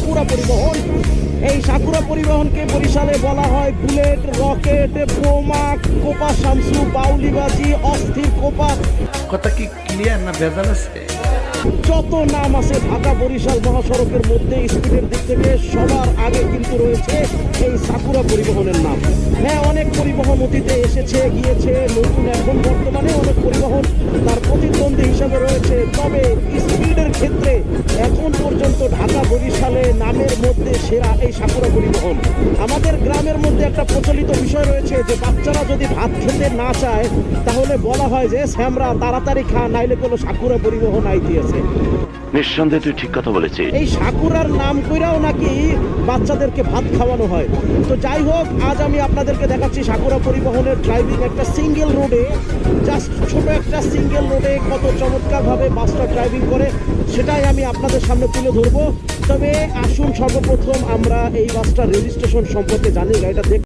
Sakura পরিবহন। এই sakura পরিবহনকে বরিশালে বলা হয় বুলেট, রকেট, বোমা, কোপা শামসু, বাউলিবাজি, অস্থির কোপা। কথা কি ক্লিয়ার না ভেজাল আছে? যত নাম আছে ঢাকা বরিশাল মহাসড়কের মধ্যে স্পিডের দিক থেকে সবার আগে কিন্তু রয়েছে এই সাকুরা পরিবহনের নাম। হ্যাঁ, অনেক পরিবহন অতীতে এসেছে গিয়েছে, নতুন এখন বর্তমানে অনেক পরিবহন তার প্রতিদ্বন্দ্বী হিসাবে রয়েছে। তবে স্পিডের ক্ষেত্রে এখন পর্যন্ত ঢাকা বরিশালে নামের মধ্যে সেরা এই সাকুরা পরিবহন। আমাদের গ্রামের মধ্যে একটা প্রচলিত বিষয় রয়েছে যে বাচ্চারা যদি ভাত খেতে না চায় তাহলে বলা হয় যে স্যামরা তাড়াতাড়ি খা, নাইলে কোনো সাকুরা পরিবহন আইতেছে। নিঃসন্দেহে তুই ঠিক কথা বলেছিস। এই সাকুরার নাম কইরাও নাকি বাচ্চাদেরকে ভাত খাওয়ানো হয়। তো যাই হোক, আজ আমি আপনাদেরকে দেখাচ্ছি সাকুরা পরিবহনের ড্রাইভিং একটা সিঙ্গেল রোডে, জাস্ট ছোট একটা সিঙ্গেল রোডে কত চমৎকারভাবে বাসটা ড্রাইভিং করে সেটাই আমি আপনাদের সামনে তুলে ধরবো। তবে আসুন সর্বপ্রথম আমরা এই বাসটার রেজিস্ট্রেশন সম্পর্কে জানি, গাড়িটা